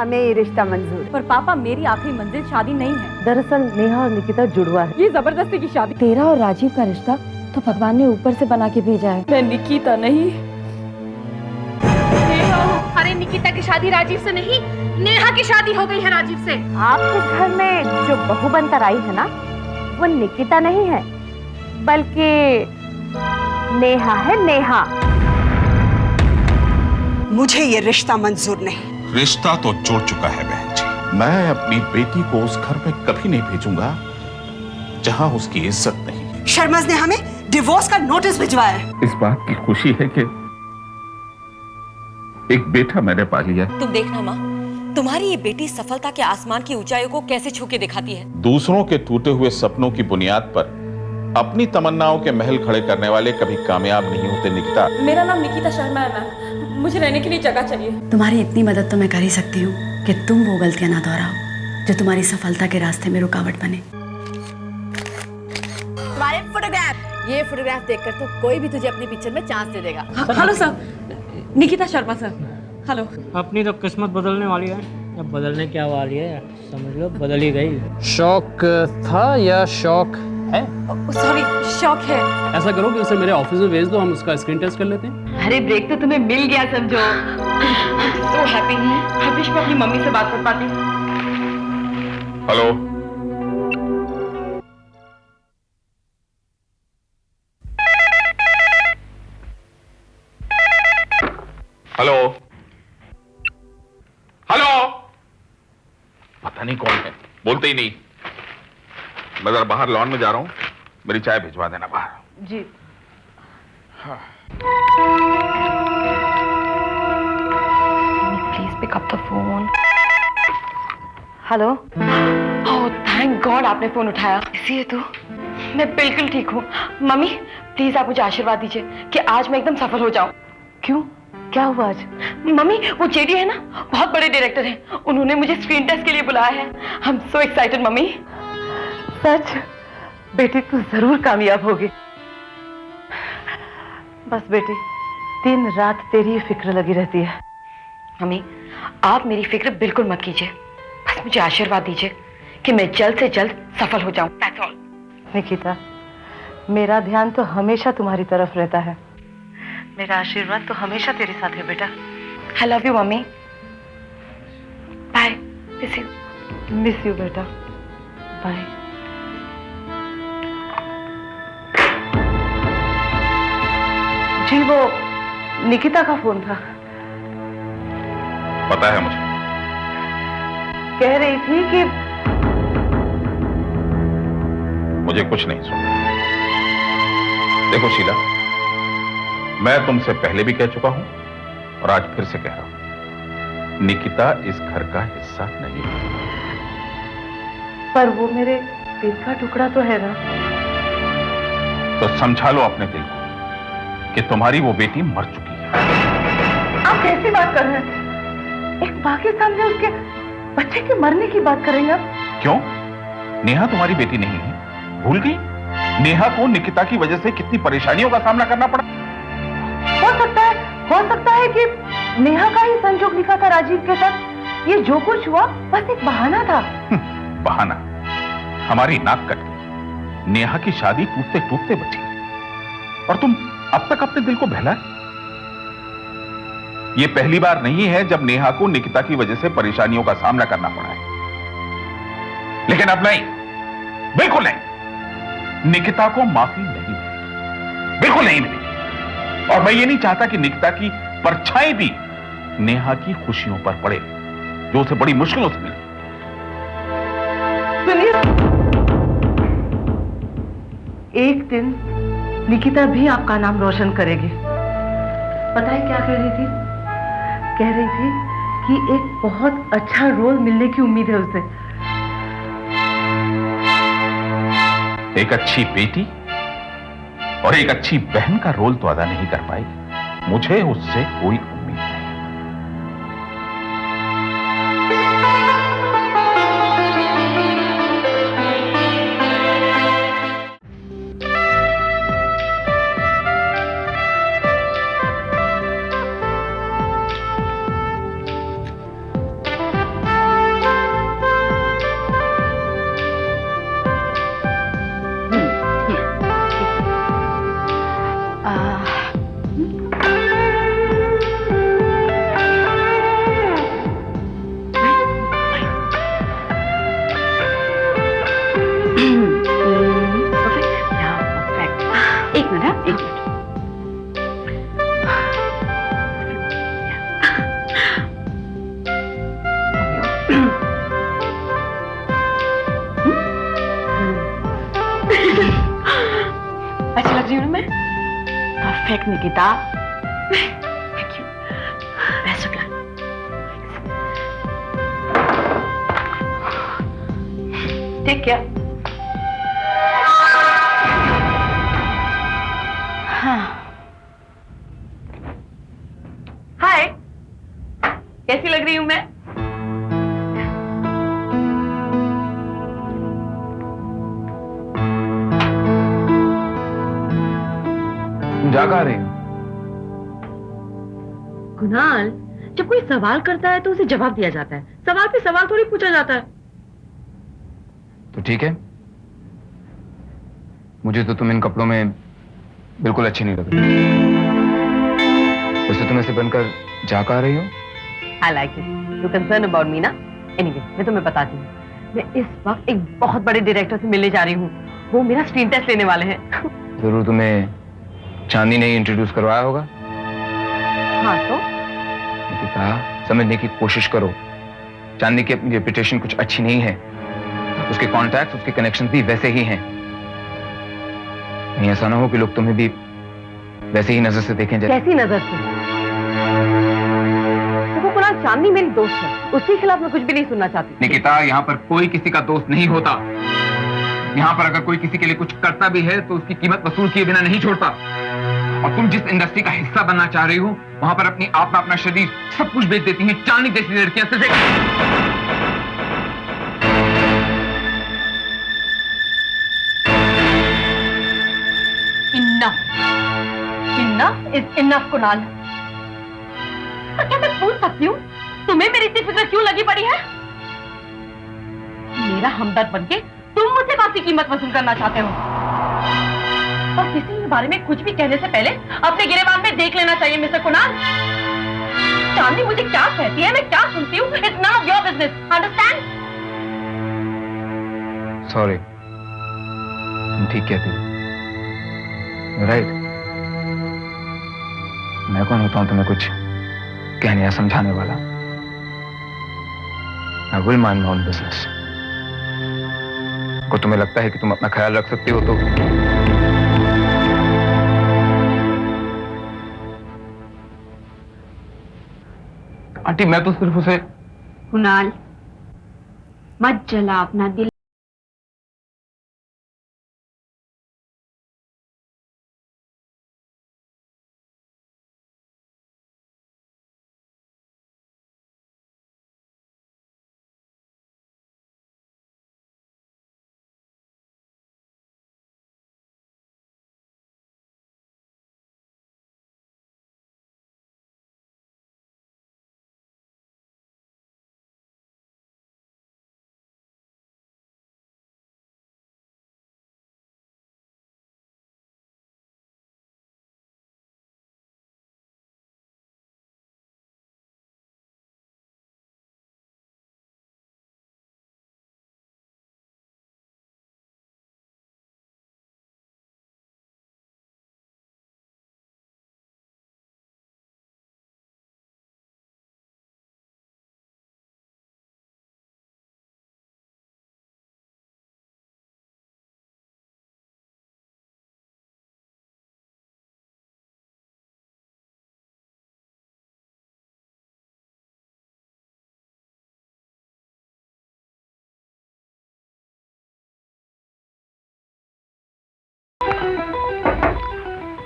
हमें ये रिश्ता मंजूर है। पर पापा, मेरी आखिरी मंजिल शादी नहीं है। दरअसल नेहा और निकिता जुड़वा है। ये जबरदस्ती की शादी। तेरा और राजीव का रिश्ता तो भगवान ने ऊपर से बना के भेजा है। मैं निकिता नहीं। अरे निकिता की शादी राजीव से नहीं, नेहा की शादी हो गई है राजीव से। आपके घर में जो बहू बनकर आई है ना, वो निकिता नहीं है, बल्कि नेहा है, नेहा। मुझे ये रिश्ता मंजूर नहीं। रिश्ता तो जुड़ चुका है बहन जी। मैं अपनी बेटी को उस घर में कभी नहीं भेजूंगा जहां उसकी इज्जत नहीं। शर्माज ने हमें डिवोर्स का नोटिस भिजवाया है। इस बात की खुशी है कि एक बेटा मैंने पा लिया। तुम देखना माँ, तुम्हारी ये बेटी सफलता के आसमान की ऊंचाइयों को कैसे छू के दिखाती है। दूसरों के टूटे हुए सपनों की बुनियाद पर अपनी तमन्नाओं के महल खड़े करने वाले कभी कामयाब नहीं होते निकिता। मेरा नाम निकिता शर्मा है मैम, मुझे रहने के लिए जगह चाहिए। तुम्हारी इतनी मदद तो मैं कर ही सकती हूँ कि तुम वो गलतियां ना दोहराओ जो तुम्हारी सफलता के रास्ते में रुकावट बने। तुम्हारे फोटोग्राफ, ये फोटोग्राफ देखकर तो कोई भी तुझे अपनी पिक्चर में चांस दे देगा। Hello sir, Nikita Sharma sir. Hello. अपनी तो किस्मत बदलने वाली है, अब बदलने क्या वाली है, समझ लो बदल ही गई। शौक था या शौक है? सॉरी, शौक है। ऐसा करो कि उसे मेरे ऑफिस में भेज दो, हम उसका स्क्रीन टेस्ट कर लेते हैं। अरे ब्रेक तो तुम्हें मिल गया समझो। So happy. हफीज को अपनी मम्मी से बात कर पाती। Hello, hello, hello. पता नहीं कौन है, बोलते ही नहीं। मैं जरा बाहर लॉन में जा रहा हूँ, मेरी चाय भिजवा देना बाहर। जी। Please pick up the phone. Hello. Oh thank god आपने फोन उठाया। इसी है तू? मैं बिल्कुल ठीक हूँ। मम्मी प्लीज आप मुझे आशीर्वाद दीजिए कि आज मैं एकदम सफल हो जाऊं। क्यों, क्या हुआ आज? मम्मी वो जेडी है ना, बहुत बड़े डायरेक्टर हैं, उन्होंने मुझे स्क्रीन टेस्ट के लिए बुलाया है। I am so excited mummy. सच? बेटी तू जरूर कामयाब होगी। बस बेटी, दिन रात तेरी ही फिक्र लगी रहती है। मम्मी आप मेरी फिक्र बिल्कुल मत कीजिए, बस मुझे आशीर्वाद दीजिए कि मैं जल्द से जल्द सफल हो जाऊं। That's all. निकिता, मेरा ध्यान तो हमेशा तुम्हारी तरफ रहता है। मेरा आशीर्वाद तो हमेशा तेरे साथ है बेटा। I love you mummy. Bye. Miss you. Miss you बेटा। बाय। जी वो निकिता का फोन था। पता है मुझे। कह रही थी कि मुझे कुछ नहीं सुना। देखो शीला, मैं तुमसे पहले भी कह चुका हूं और आज फिर से कह रहा हूं, निकिता इस घर का हिस्सा नहीं है। पर वो मेरे दिल का टुकड़ा तो है ना। तो समझा लो अपने दिल को कि तुम्हारी वो बेटी मर चुकी है। आप कैसी बात कर रहे हैं? एक माँ के सामने उसके बच्चे के मरने की बात करेंगे आप? क्यों? नेहा तुम्हारी बेटी नहीं है, भूल गई? नेहा को निकिता की वजह से कितनी परेशानियों का सामना करना पड़ा। हो सकता है कि नेहा का ही संजोग लिखा था राजीव के साथ। ये जो कुछ हुआ बस एक बहाना था। बहाना? हमारी नाक कट गई, नेहा की शादी टूटते टूटते बची और तुम अब तक अपने दिल को बहला। ये पहली बार नहीं है जब नेहा को निकिता की वजह से परेशानियों का सामना करना पड़ा है, लेकिन अब नहीं, बिल्कुल नहीं। निकिता को माफी नहीं मिलेगी, बिल्कुल नहीं मिलेगी। और मैं ये नहीं चाहता कि निकिता की परछाई भी नेहा की खुशियों पर पड़े जो उसे बड़ी मुश्किलों से मिली। सुनिए, एक दिन निकिता भी आपका नाम रोशन करेगी। पता है क्या कह रही थी? कह रही थी कि एक बहुत अच्छा रोल मिलने की उम्मीद है उसे। एक अच्छी बेटी और एक अच्छी बहन का रोल तो अदा नहीं कर पाई, मुझे उससे कोई उम्मीद नहीं। Back Nikita. Thank you, best of luck. Take care. Hi, कैसी लग रही हूं मैं? जा कहाँ रही हो? कुणाल, जब कोई सवाल करता है तो उसे जवाब दिया जाता है, सवाल पे सवाल थोड़ी पूछा जाता है। तो ठीक है, मुझे तो तुम इन कपड़ों में बिल्कुल अच्छी नहीं लग रही। वैसे तुम ऐसे बनकर जा कहाँ रही हो? I like it. You concerned about me ना? Anyway, मैं तुम्हें बताती हूँ। मैं इस वक्त एक बहुत बड़े डायरेक्टर से मिलने जा रही हूँ। वो मेरा स्क्रीन टेस्ट लेने वाले हैं। जरूर तुम्हें चांदी ने इंट्रोड्यूस करवाया होगा। हाँ तो? निकिता, समझने की कोशिश करो। चांदी की अपनी रेपुटेशन कुछ अच्छी नहीं है। उसके कॉन्टैक्ट, उसके कनेक्शन भी वैसे ही हैं। नहीं, ऐसा ना हो कि लोग तुम्हें भी वैसे ही नजर से देखें। कैसी नजर से? देखो कुणाल, चांदी मेरी दोस्त है, उसके खिलाफ मैं कुछ भी नहीं सुनना चाहती। निकिता, यहाँ पर कोई किसी का दोस्त नहीं होता। यहाँ पर अगर कोई किसी के लिए कुछ करता भी है तो उसकी कीमत वसूल किए बिना नहीं छोड़ता। और तुम जिस इंडस्ट्री का हिस्सा बनना चाह रही हो, वहां पर अपनी आत्मा, अपना शरीर, सब कुछ बेच देती हैं चांदी जैसी लड़कियां। सिर्फ इनफ इज इनफ कुणाल। और क्या मैं पूछ सकती हूँ, तुम्हें मेरी इतनी फिक्र क्यों लगी पड़ी है? मेरा हमदर्द बनके तुम मुझसे कौन सी कीमत वसूल करना चाहते हो? और किसी के बारे में कुछ भी कहने से पहले अपने गिरेबान में देख लेना चाहिए मिस्टर कुणाल। चांदी मुझे क्या कहती है, मैं क्या सुनती हूँ, it's none of your business, understand? Sorry, तुम ठीक कहती हो। राइट, मैं कौन होता हूं तुम्हें कुछ कहने या समझाने वाला? I will mind my own business। को तुम्हें लगता है कि तुम अपना ख्याल रख सकती हो तो आंटी, मैं तो सिर्फ उसे। कुणाल, मत जला अपना दिल।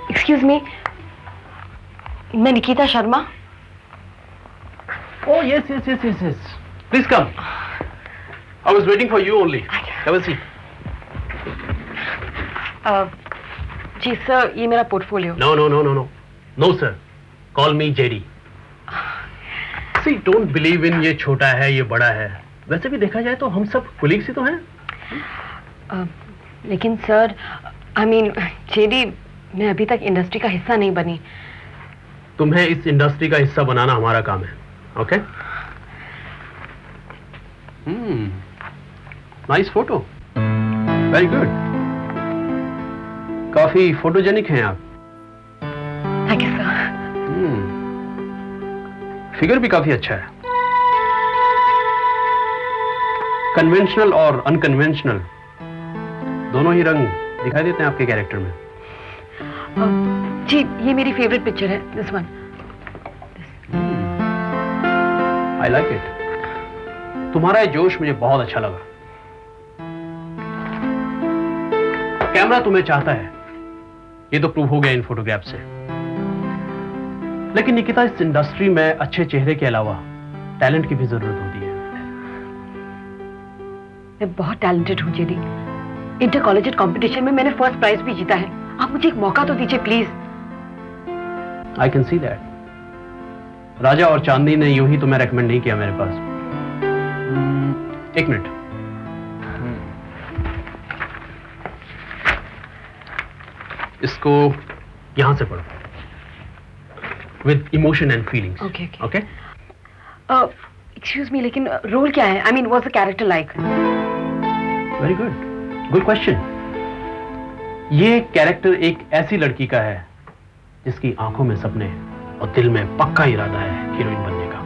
एक्सक्यूज मी, मैं Nikita Sharma. Oh, yes, yes, yes, yes, yes. Please come. I was waiting for you only. Have a seat. जी सर, ये मेरा portfolio. No, no, no, no, no. No, sir. Call me JD. See, don't believe in ये छोटा है, ये बड़ा है। वैसे भी देखा जाए तो हम सब कुलीग्स ही तो हैं। लेकिन सर, आई मीन जेडी, मैं अभी तक इंडस्ट्री का हिस्सा नहीं बनी। तुम्हें इस इंडस्ट्री का हिस्सा बनाना हमारा काम है, okay? Nice photo, very good, काफी फोटोजेनिक हैं आप। Thank you sir. फिगर भी काफी अच्छा है। कन्वेंशनल और अनकन्वेंशनल दोनों ही रंग दिखाई देते हैं आपके कैरेक्टर में। जी ये मेरी फेवरेट पिक्चर है, this one. I like it. तुम्हारा ये जोश मुझे बहुत अच्छा लगा। कैमरा तुम्हें चाहता है, ये तो प्रूव हो गया इन फोटोग्राफ से। लेकिन निकिता, इस इंडस्ट्री में अच्छे चेहरे के अलावा टैलेंट की भी जरूरत होती है। मैं बहुत टैलेंटेड हूँ जेडी। इंटर कॉलेज कंपटीशन में मैंने फर्स्ट प्राइज भी जीता है। आप मुझे एक मौका तो दीजिए please. I can see that. Raja और चांदनी ने यूं ही तुम्हें रेकमेंड नहीं किया मेरे पास। एक मिनट। इसको यहां से पढ़ो, with emotion and feelings. Okay okay. Excuse me, लेकिन रोल क्या है? I mean what's the character like? Very good, good question. ये कैरेक्टर एक ऐसी लड़की का है जिसकी आंखों में सपने और दिल में पक्का इरादा है हीरोइन बनने का।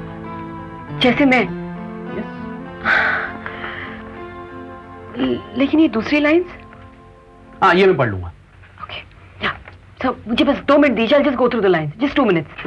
जैसे मैं? लेकिन ये दूसरी लाइंस? हाँ, ये मैं पढ़ लूंगा। ओके, सो मुझे बस 2 मिनट दीजिए। Just go through the lines, just 2 minutes.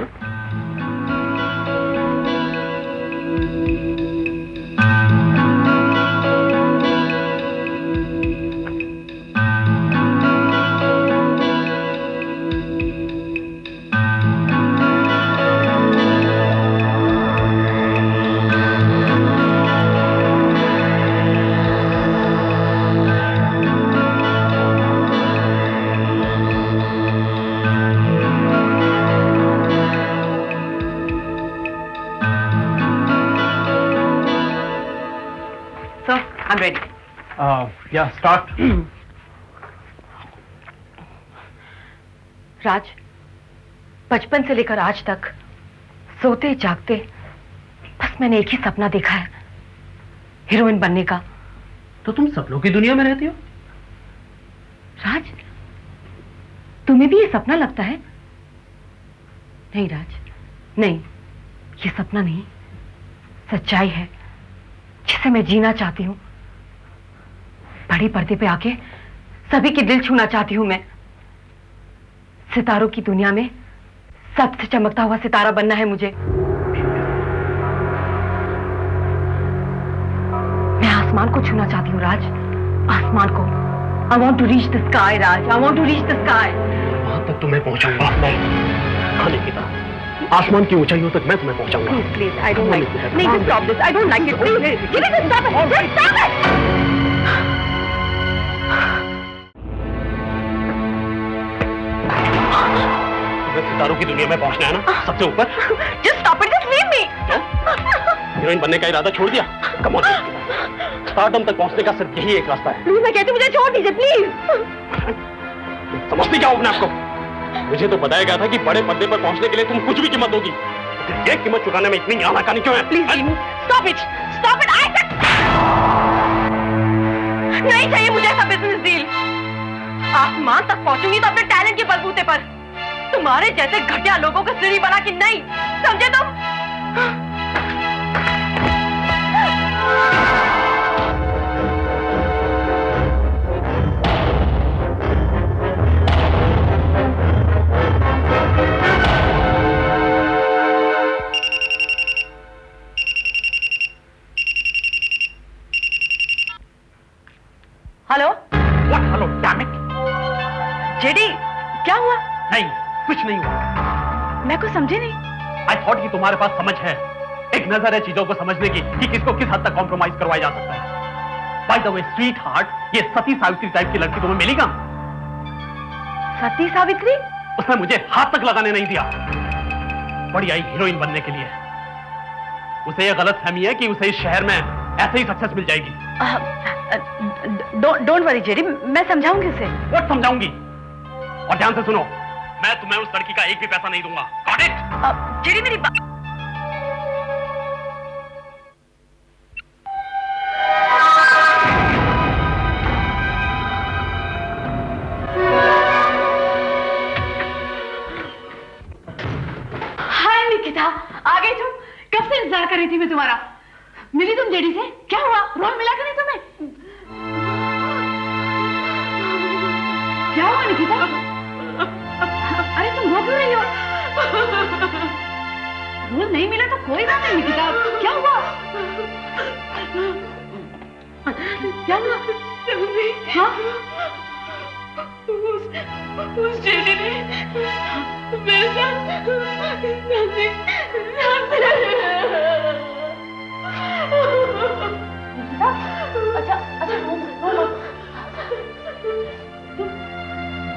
I'm ready. Yeah, start. राज, बचपन से लेकर आज तक सोते जागते बस मैंने एक ही सपना देखा है, हीरोइन बनने का। तो तुम सपनों की दुनिया में रहती हो? राज, तुम्हें भी ये सपना लगता है? नहीं राज, नहीं, ये सपना नहीं, सच्चाई है जिसे मैं जीना चाहती हूँ। बड़ी पर्दे पे आके सभी के दिल छूना चाहती हूँ मैं। सितारों की दुनिया में सबसे चमकता हुआ सितारा बनना है मुझे। मैं आसमान को छूना चाहती हूँ राज, आसमान को। I want to reach the sky, Raj. I want to reach the sky. वहां तक तो मैं पहुंचाऊंगा। हाँ निकिता, आसमान की ऊंचाइयों तक मैं तुम्हें पहुंचाऊंगा। Please, please, I don't like it. नहीं, just stop this. I don't like it. Please, give me this. Stop it. Just stop it. तुम्हें सितारों की दुनिया में पहुंचना है ना, सबसे ऊपर। Just stop it. Just leave me. Heroine बनने का इरादा छोड़ दिया? Come on, स्टारडम तक पहुंचने का सिर्फ यही एक रास्ता है। Please, मैं कहती हूँ मुझे छोड़ दीजिए, please. समझती क्या हो अपने आपको? मुझे तो बताया गया था कि बड़े पर्दे पर पहुंचने के लिए तुम कुछ भी कीमत दोगी। तो ये कीमत चुकाने में इतनी आनाकानी क्यों है? Please, leave me. Stop it. Stop it. I said. नहीं चाहिए मुझे ऐसा बिजनेस डील। आसमान तक पहुंचूंगी तो अपने टैलेंट के बलबूते पर। तुम्हारे जैसे घटिया लोगों को सीढ़ी बना कि नहीं, समझे तुम? Hello? What? Hello, damn it! JD, क्या हुआ? नहीं, कुछ नहीं हुआ। मैं कुछ समझी नहीं। I thought कि तुम्हारे पास समझ है, एक नजर है चीजों को समझने की कि किसको किस हद तक कॉम्प्रोमाइज करवाया जा सकता है। By the way, sweet heart, ये सती सावित्री टाइप की लड़की तुम्हें मिली कहाँ? सती सावित्री? उसने मुझे हाथ तक लगाने नहीं दिया। बड़ी आई हीरोइन बनने के लिए। उसे ये गलत फहमी है कि उसे इस शहर में ऐसे ही सक्सेस मिल जाएगी। डोंट वरी जेडी, मैं समझाऊंगी उसे। What समझाऊंगी? और ध्यान से सुनो, मैं तुम्हें उस लड़की का एक भी पैसा नहीं दूंगा। Got it? जेडी मेरी बात। हाय निकिता, आ गई तुम? कब से इंतजार कर रही थी मैं तुम्हारा। मिली तुम जेडी से? क्या हुआ? रोल मिला कि नहीं तुम्हें? क्या हुआ निकिता? अरे तुम क्यों रही हो? रोल नहीं मिला तो कोई बात नहीं निकिता, क्या हुआ? क्या हुआ? हाँ? उस जेडी ने मेरे साथ अच्छा रो मत।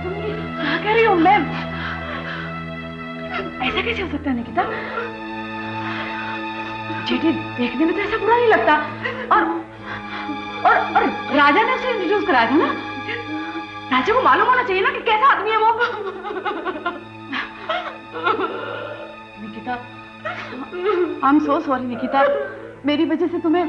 तुम क्या कह रही हो मैम? ऐसा कैसे हो सकता है निकिता? जेडी देखने में तो ऐसा बुरा नहीं लगता। और राजा ने उसे इंट्रोड्यूस कराया था ना? राजा को मालूम होना चाहिए ना कि कैसा आदमी है वो। निकिता, आई एम सो सॉरी निकिता, मेरी वजह से तुम्हें।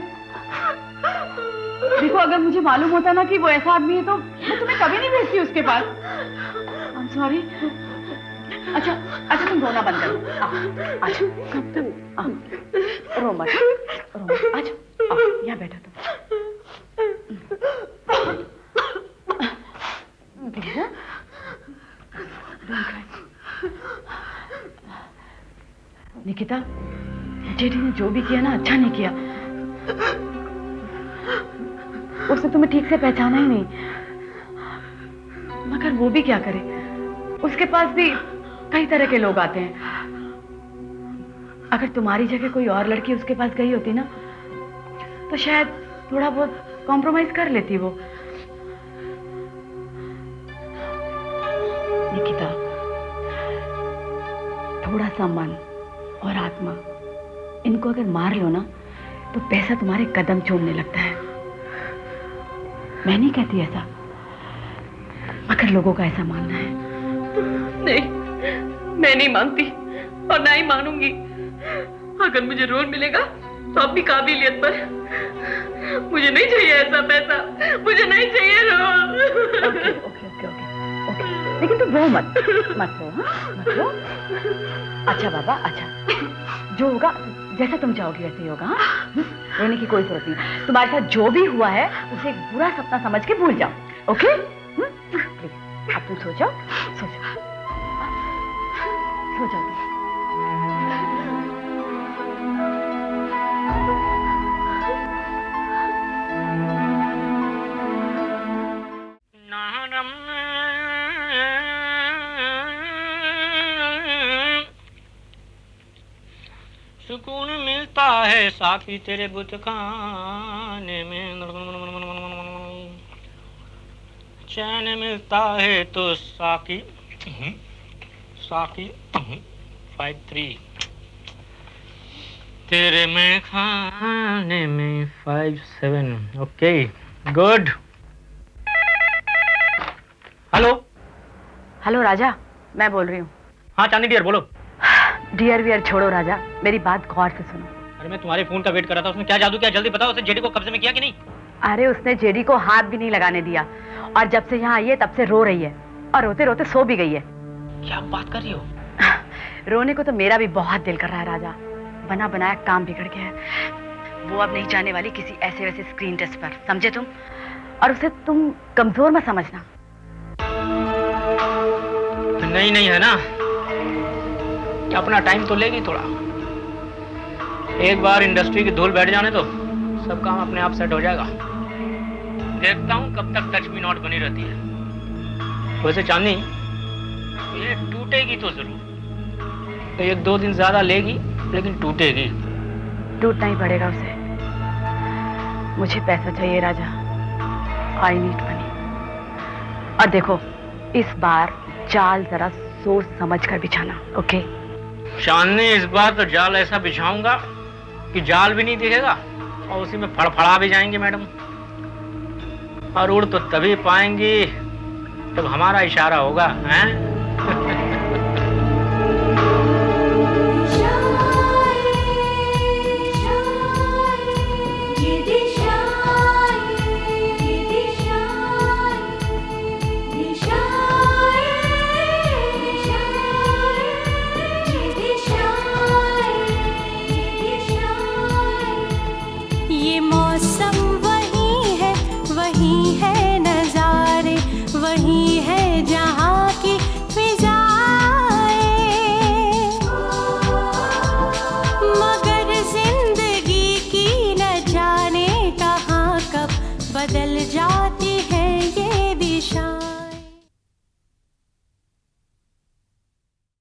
देखो अगर मुझे मालूम होता ना कि वो ऐसा आदमी है तो मैं तुम्हें कभी नहीं भेजती उसके पास। I am sorry. अच्छा तुम रोना बंद करो। अच्छा रो मत, अच्छा यहाँ बैठो तुम। निकिता, जेडी ने जो भी किया ना अच्छा नहीं किया। उसने तुम्हें ठीक से पहचाना ही नहीं। मगर वो भी क्या करे, उसके पास भी कई तरह के लोग आते हैं। अगर तुम्हारी जगह कोई और लड़की उसके पास गई होती ना तो शायद थोड़ा बहुत कॉम्प्रोमाइज कर लेती वो। निकिता, थोड़ा सा मन और आत्मा इनको अगर मार लो ना तो पैसा तुम्हारे कदम चूमने लगता है। मैं नहीं कहती ऐसा, मगर लोगों का ऐसा मानना है। नहीं, मैं नहीं मानती और ना ही मानूंगी। अगर मुझे रोल मिलेगा तो अपनी काबिलियत पर। मुझे नहीं चाहिए ऐसा पैसा, मुझे नहीं चाहिए रोल। ओके। लेकिन तुम रो मत रो, हाँ? मत रो। अच्छा बाबा, अच्छा जो होगा जैसा तुम चाहोगी वैसे ही होगा। हाँ, रोने की कोई जरूरत नहीं। तुम्हारे साथ जो भी हुआ है उसे एक बुरा सपना समझ के भूल जाओ। ओके प्लीज, अब तुम सो जाओ, सो जाओ, सो जाओ। सुकून मिलता है साकी तेरे बुत खाने में, चैन मिलता है तो साकी 53 तेरे में खाने में 57। Okay good. हेलो राजा, मैं बोल रही हूँ। हाँ चांदी डियर बोलो। डियर वियर छोड़ो राजा, मेरी बात गौर से सुनो। अरे मैं तुम्हारे फोन का वेट कर रहा था, उसने क्या जादू किया जल्दी बताओ। उसे जेडी को कब्जे में किया कि नहीं? अरे उसने जेडी को हाथ भी नहीं लगाने दिया और जब से यहाँ आई है तब से रो रही है और रोते रोते सो भी गई है। क्या बात कर रही हो? रोने को तो मेरा भी बहुत दिल कर रहा है राजा, बना बनाया काम बिगड़ गया है। वो अब नहीं जाने वाली किसी ऐसे वैसे स्क्रीन टेस्ट पर, समझे तुम? और उसे तुम कमजोर मत समझना। नहीं है ना, अपना टाइम तो लेगी थोड़ा। एक बार इंडस्ट्री की धूल बैठ जाने तो सब काम अपने आप सेट हो जाएगा। देखता हूँ कब तक टच मी नॉट बनी रहती है। वैसे चांदनी, ये टूटेगी तो जरूर, 1-2 दिन ज्यादा लेगी लेकिन टूटेगी। टूटना ही पड़ेगा उसे। मुझे पैसा चाहिए राजा, आई नीड मनी। और देखो इस बार जाल जरा सोच समझ कर बिछाना, ओके? चांदनी, इस बार तो जाल ऐसा बिछाऊंगा कि जाल भी नहीं दिखेगा और उसी में फड़फड़ा भी जाएंगे मैडम। और उड़ तो तभी पाएंगी जब हमारा इशारा होगा, हैं?